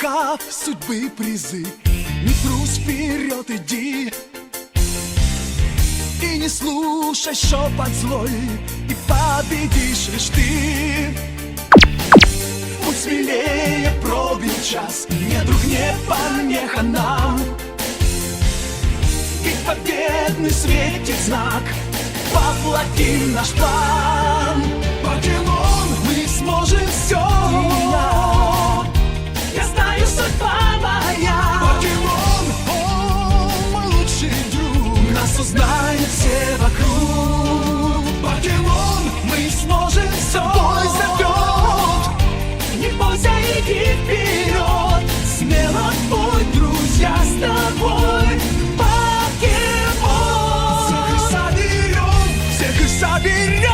услыхав судьбы призы, не трусь, вперед иди. И не слушай шепот злой, и победишь лишь ты. Путь смелее, пробил час, не друг, не помеха нам. И победный светит знак, воплотим наш план. Покемон, мы сможем все. Я знаю, судьба моя. Покемон, о, мой лучший друг, нас узнают все вокруг. Покемон, мы сможем все. Бой зовет, не бойся, иди вперед. Смело в путь, друзья, с тобой. Покемон, всех их соберем, всех их соберем.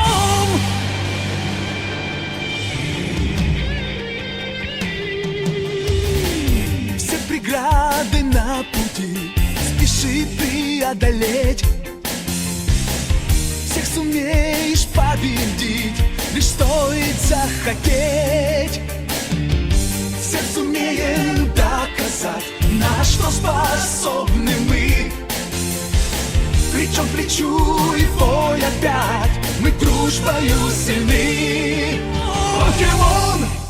Преграды на пути спеши преодолеть. Всех сумеешь победить, лишь стоит захотеть. Всех сумеем доказать, на что способны мы. Плечом к плечу и бой опять, мы дружбою сильны. Покемон!